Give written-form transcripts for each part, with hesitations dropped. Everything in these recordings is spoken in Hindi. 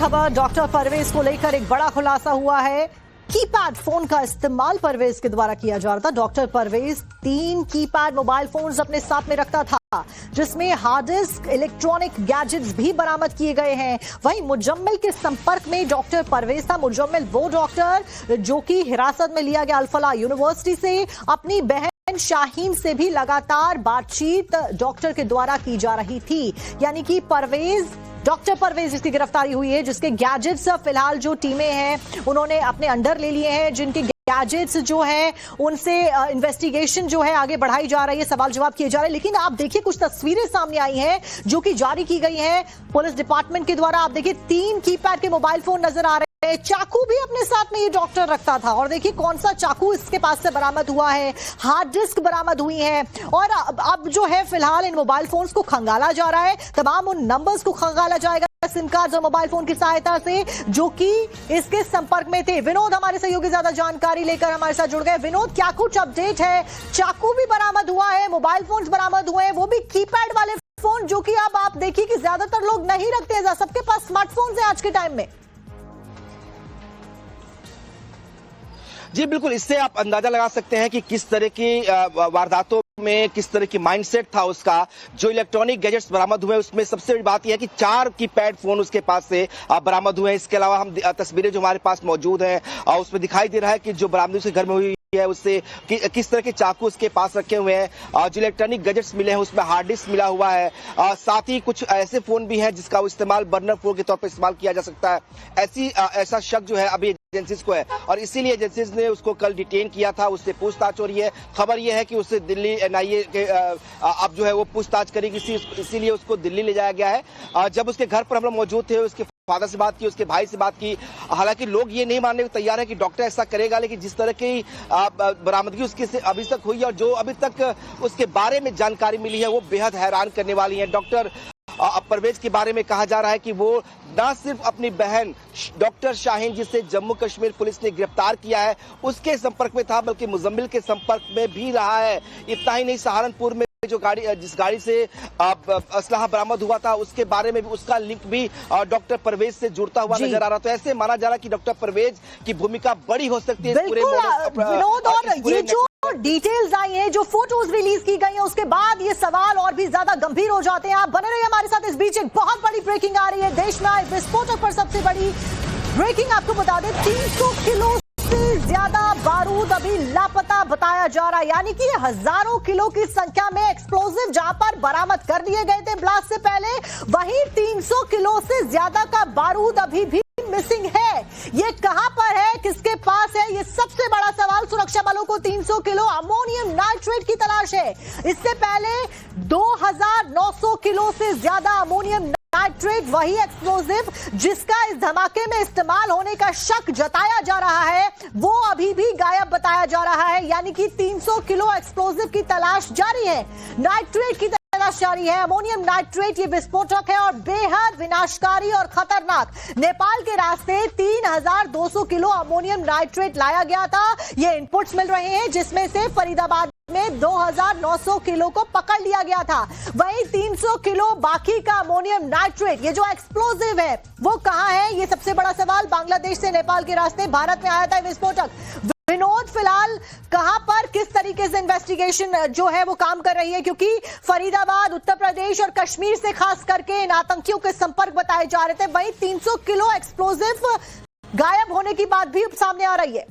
खबर डॉक्टर परवेज को लेकर एक बड़ा खुलासा हुआ है। कीपैड फोन का इस्तेमाल परवेज के द्वारा किया जा रहा था। Doctor Parvez 3 keypad mobile phones अपने साथ में रखता था, जिसमें हार्ड डिस्क, इलेक्ट्रॉनिक गैजेट्स भी बरामद किए गए हैं। वहीं मुजम्मिल के संपर्क में डॉक्टर परवेज था। मुजम्मिल वो डॉक्टर जो कि हिरासत में लिया गया अल-फलाह यूनिवर्सिटी से। अपनी बहन शाहीन से भी लगातार बातचीत डॉक्टर के द्वारा की जा रही थी। यानी कि डॉक्टर परवेज जिसकी गिरफ्तारी हुई है, जिसके गैजेट्स फिलहाल जो टीमें हैं उन्होंने अपने अंडर ले लिए हैं, जिनके गैजेट्स जो है उनसे इन्वेस्टिगेशन जो है आगे बढ़ाई जा रही है, सवाल जवाब किए जा रहे हैं। लेकिन आप देखिए कुछ तस्वीरें सामने आई हैं जो कि जारी की गई हैं पुलिस डिपार्टमेंट के द्वारा। आप देखिए 3 कीपैड के मोबाइल फोन नजर आ रहे हैं। चाकू भी अपने साथ में ये डॉक्टर रखता था और देखिए कौन सा चाकू इसके पास से बरामद हुआ है। हार्ड डिस्क बरामद हुई है और अब जो है फिलहाल इन मोबाइल फोन्स को खंगाला जा रहा है। तमाम उन नंबर्स को खंगाला जाएगा सिम कार्ड और मोबाइल फोन की सहायता से जो कि इसके संपर्क में थे। विनोद हमारे सहयोगी ज्यादा जानकारी लेकर हमारे साथ जुड़ गए। विनोद, क्या कुछ अपडेट है? चाकू भी बरामद हुआ है, मोबाइल फोन बरामद हुए हैं, वो भी कीपैड वाले फोन, जो कि अब आप देखिए कि ज्यादातर लोग नहीं रखते, सबके पास स्मार्टफोन है आज के टाइम में। जी बिल्कुल, इससे आप अंदाजा लगा सकते हैं कि किस तरह की वारदातों में किस तरह की माइंडसेट था उसका। जो इलेक्ट्रॉनिक गैजेट्स बरामद हुए उसमें सबसे बड़ी बात यह है कि 4 कीपैड फोन उसके पास से बरामद हुए हैं। इसके अलावा हम तस्वीरें जो हमारे पास मौजूद हैं उसमें दिखाई दे रहा है कि जो बरामदी उसके घर में हुई है उससे किस तरह के चाकू उसके पास रखे हुए हैं। जो इलेक्ट्रॉनिक गैजेट्स मिले हैं उसमें हार्ड डिस्क मिला हुआ है। साथ ही कुछ ऐसे फोन भी हैं जिसका इस्तेमाल बर्नर फोन के तौर पर इस्तेमाल किया जा सकता है। ऐसा शक जो है अभी एजेंसीज को है और इसीलिए एजेंसीज ने उसको कल डिटेन किया था। उससे पूछताछ हो रही है। खबर यह है कि उससे दिल्ली एनआईए के अब जो है वो पूछताछ करेगी, इसीलिए उसको दिल्ली ले जाया गया है। जब उसके घर पर हम लोग मौजूद थे, उसके फादर से बात की, उसके भाई से बात की। हालांकि लोग ये नहीं मानने को तैयार है कि डॉक्टर ऐसा करेगा, लेकिन जिस तरह की बरामदगी उसके से अभी तक हुई है और जो अभी तक उसके बारे में जानकारी मिली है वो बेहद हैरान करने वाली है। डॉक्टर परवेज के बारे में कहा जा रहा है कि वो न सिर्फ अपनी बहन डॉक्टर शाहीन, जिसे जम्मू कश्मीर पुलिस ने गिरफ्तार किया है, उसके संपर्क में था, बल्कि मुजम्मिल के संपर्क में भी रहा है। इतना ही नहीं, सहारनपुर में जिस गाड़ी से असलहा बरामद हुआ था उसके बारे में भी उसका लिंक भी डॉक्टर परवेज से जुड़ता हुआ नजर आ रहा। तो ऐसे माना जा रहा कि डॉक्टर परवेज की भूमिका बड़ी हो सकती है। विनोद, और ये जो डिटेल्स आई हैं, जो फोटोज रिलीज की गई हैं, उसके बाद ये सवाल और भी ज्यादा गंभीर हो जाते हैं। आप बने रहिए हमारे साथ। इस बीच एक बहुत बड़ी ब्रेकिंग आ रही है। देश में आए विस्फोटक पर सबसे बड़ी ब्रेकिंग आपको बता दें, 300 किलो से ज्यादा बारूद अभी लापता बताया जा रहा है। यानी कि हजारों किलो की संख्या में एक्सप्लोजिव जहां पर बरामद कर लिए गए थे ब्लास्ट से पहले, वहीं 300 किलो से ज्यादा का बारूद अभी भी मिसिंग है। ये कहां पर है, किसके पास है, ये सबसे बड़ा सवाल। सुरक्षा बलों को 300 किलो अमोनियम नाइट्रेट की तलाश है। इससे पहले 2900 किलो से ज्यादा अमोनियम नाइट्रेट, वही एक्सप्लोजिव जिसका इस धमाके में इस्तेमाल होने का शक जताया जा रहा है, वो अभी भी गायब बताया जा रहा है। यानी कि 300 किलो एक्सप्लोजिव की तलाश जारी है, नाइट्रेट की तलाश जारी है। अमोनियम नाइट्रेट ये विस्फोटक है और बेहद विनाशकारी और खतरनाक। नेपाल के रास्ते 3200 किलो अमोनियम नाइट्रेट लाया गया था। ये इनपुट्स मिल रहे हैं जिसमें से फरीदाबाद में 2900 किलो को पकड़ लिया गया था। वहीं 300 किलो बाकी का अमोनियम नाइट्रेट, ये जो एक्सप्लोजिव है, वो कहां है, ये सबसे बड़ा सवाल। बांग्लादेश से नेपाल के रास्ते भारत में आया था विस्फोटक। विनोद, फिलहाल कहां पर किस तरीके से इन्वेस्टिगेशन जो है वो काम कर रही है? क्योंकि फरीदाबाद, उत्तर प्रदेश और कश्मीर से खास करके इन आतंकियों के संपर्क बताए जा रहे थे। वहीं 300 किलो एक्सप्लोजिव गायब होने की बात भी सामने आ रही है।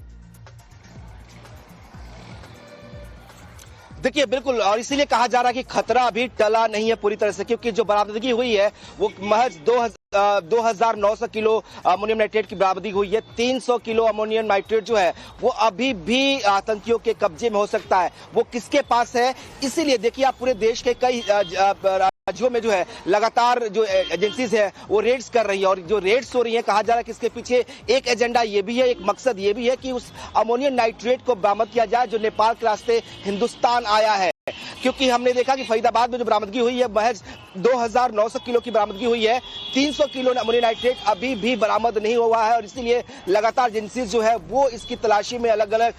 देखिए बिल्कुल, और इसीलिए कहा जा रहा है कि खतरा अभी टला नहीं है पूरी तरह से, क्योंकि जो बरामदगी हुई है वो महज 2900 किलो अमोनियम नाइट्रेट की बरामदगी हुई है। 300 किलो अमोनियम नाइट्रेट जो है वो अभी भी आतंकियों के कब्जे में हो सकता है। वो किसके पास है, इसीलिए देखिए आप पूरे देश के कई राज्यों में जो है लगातार जो एजेंसीज है वो रेड्स कर रही है और जो रेड्स हो रही है, कहा जा रहा है कि इसके पीछे एक एजेंडा ये भी है, एक मकसद ये भी है कि उस अमोनियम नाइट्रेट को बरामद किया जाए जो नेपाल के रास्ते हिंदुस्तान आया है। क्योंकि हमने देखा कि फरीदाबाद में जो बरामदगी हुई है महज 2900 किलो की बरामदगी हुई है। 300 किलो अमोनियम नाइट्रेट अभी भी बरामद नहीं हुआ है और इसीलिए लगातार एजेंसीज जो है वो इसकी तलाशी में अलग अलग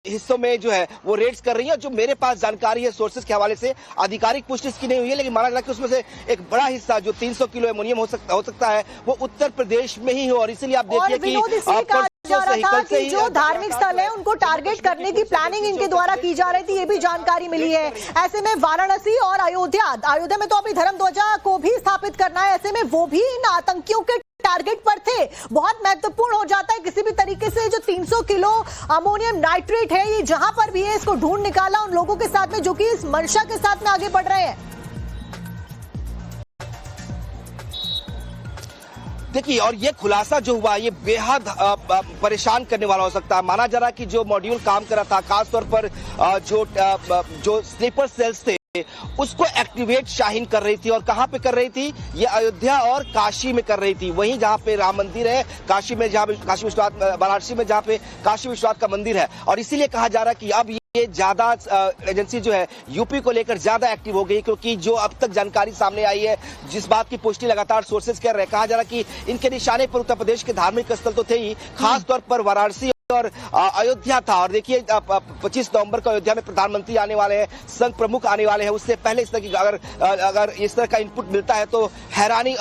हिस्सों में जो है वो रेड्स कर रही है। जो मेरे पास जानकारी है सोर्सेज के हवाले से, आधिकारिक पुष्टि इसकी नहीं हुई है, लेकिन माना जा रहा है कि उसमें से एक बड़ा हिस्सा जो 300 किलो अमोनियम हो सकता है वो उत्तर प्रदेश में ही हो। और इसीलिए आप देखिए कि जा रहा था कि जो धार्मिक स्थल है उनको टारगेट करने की प्लानिंग इनके द्वारा की जा रही थी, ये भी जानकारी मिली है। ऐसे में वाराणसी और अयोध्या में तो अभी धर्म ध्वजा को भी स्थापित करना है, ऐसे में वो भी इन आतंकियों के टारगेट पर थे। बहुत महत्वपूर्ण हो जाता है किसी भी तरीके से जो 300 किलो अमोनियम नाइट्रेट है, ये जहां पर भी है इसको ढूंढ निकाला उन लोगों के साथ में जो कि इस मंशा के साथ में आगे बढ़ रहे हैं। देखिए, और ये खुलासा जो हुआ ये बेहद परेशान करने वाला हो सकता है। माना जा रहा है कि जो मॉड्यूल काम कर रहा था, खासतौर पर जो स्लीपर सेल्स थे उसको एक्टिवेट शाहीन कर रही थी। और कहां पे कर रही थी? ये अयोध्या और काशी में कर रही थी। वहीं जहां पे राम मंदिर है, काशी में जहां काशी विश्वनाथ, वाराणसी में जहां पे काशी विश्वनाथ का मंदिर है। और इसीलिए कहा जा रहा है कि अब ये ज्यादा एजेंसी जो है यूपी को लेकर ज्यादा एक्टिव हो गई, क्योंकि जो अब तक जानकारी सामने आई है, जिस बात की पुष्टि लगातार सोर्सेज कर रहे हैं, कहा जा रहा है कि इनके निशाने पर उत्तर प्रदेश के धार्मिक स्थल तो थे ही, खासतौर पर वाराणसी और अयोध्या था। और देखिए 25 नवंबर को अयोध्या में प्रधानमंत्री आने वाले हैं, संघ प्रमुख आने वाले हैं। उससे पहले इस तरह की अगर इस तरह का इनपुट मिलता है तो हैरानी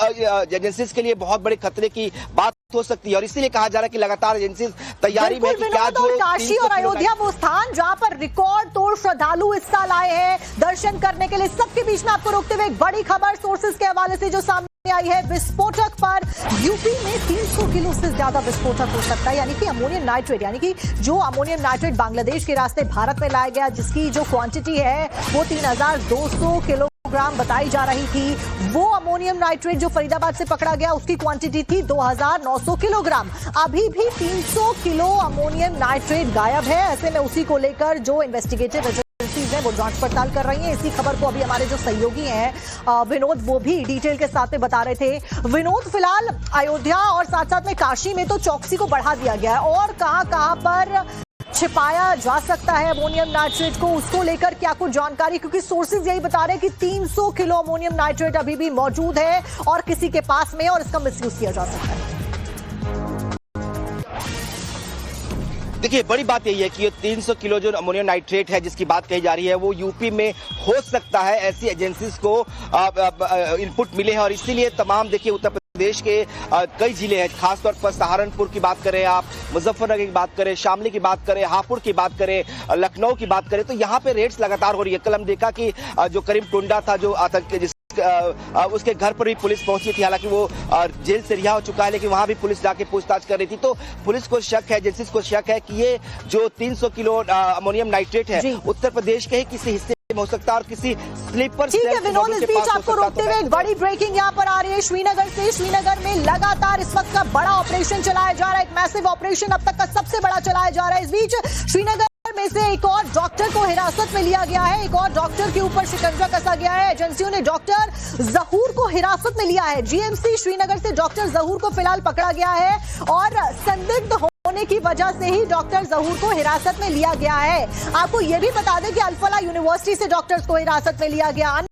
एजेंसीज के लिए बहुत बड़े खतरे की बात हो सकती है। और इसीलिए कहा जा रहा है कि लगातार एजेंसीज तैयारी में कि क्या जो काशी और अयोध्या वो स्थान जहां पर रिकॉर्ड तोड़ श्रद्धालु इस साल आए हैं दर्शन करने के लिए। सबके बीच में आपको रोकते हुए एक बड़ी खबर सोर्सेज के हवाले से जो सामने आई है, विस्फोटक पर यूपी में 300 किलो से ज्यादा विस्फोटक हो सकता है, यानी कि अमोनियम नाइट्रेट, यानी कि जो अमोनियम नाइट्रेट बांग्लादेश के रास्ते भारत में लाया गया, जिसकी जो क्वांटिटी है वो 3200 किलोग्राम बताई जा रही थी। वो अमोनियम नाइट्रेट जो फरीदाबाद से पकड़ा गया उसकी क्वांटिटी थी 2900 किलोग्राम। अभी भी 300 किलो अमोनियम नाइट्रेट गायब है। ऐसे में उसी को लेकर जो इन्वेस्टिगेटिव है वो जांच पड़ताल कर रही है। इसी खबर को अभी हमारे जो सहयोगी हैं विनोद, वो भी डिटेल के साथ में बता रहे थे। विनोद, फिलहाल अयोध्या और साथ साथ में काशी में तो चौकसी को बढ़ा दिया गया है, और कहां पर छिपाया जा सकता है अमोनियम नाइट्रेट को, उसको लेकर क्या कुछ जानकारी? क्योंकि सोर्सेज यही बता रहे हैं कि 300 किलो अमोनियम नाइट्रेट अभी भी मौजूद है और किसी के पास में, और इसका मिसयूज किया जा सकता है। देखिए, बड़ी बात यही है कि ये 300 किलो जो अमोनियम नाइट्रेट है जिसकी बात कही जा रही है वो यूपी में हो सकता है। ऐसी एजेंसीज को इनपुट मिले हैं, और इसीलिए तमाम देखिए उत्तर प्रदेश के कई जिले हैं, खासतौर पर सहारनपुर की बात करें आप, मुजफ्फरनगर की बात करें, शामली की बात करें, हापुड़ की बात करें, लखनऊ की बात करें, तो यहाँ पे रेड्स लगातार हो रही है। कल हम देखा कि जो करीम टुंडा था जो आतंकी, उसके घर पर भी पुलिस पहुंची थी। हालांकि वो जेल से रिहा हो चुका है, लेकिन वहां भी पुलिस जाके पूछताछ कर रही थी। तो पुलिस को शक है, एजेंसीज को शक है कि ये जो 300 किलो अमोनियम नाइट्रेट है उत्तर प्रदेश के ही किसी हिस्से में हो सकता है और किसी स्लीपर। ठीक है विनोद, इस बीच आपको रोकते हुए एक बड़ी ब्रेकिंग यहाँ पर आ रही है श्रीनगर से। श्रीनगर में लगातार इस वक्त का बड़ा ऑपरेशन चलाया जा रहा है, एक मैसिव ऑपरेशन अब तक का सबसे बड़ा चलाया जा रहा है। इस बीच श्रीनगर में से एक और डॉक्टर को हिरासत में लिया गया है, एक और डॉक्टर के ऊपर शिकंजा कसा गया है। एजेंसियों ने डॉक्टर जहूर को हिरासत में लिया है। जीएमसी श्रीनगर से डॉक्टर जहूर को फिलहाल पकड़ा गया है, और संदिग्ध होने की वजह से ही डॉक्टर जहूर को हिरासत में लिया गया है। आपको यह भी बता दें कि अल फलाह यूनिवर्सिटी से डॉक्टर्स को हिरासत में लिया गया।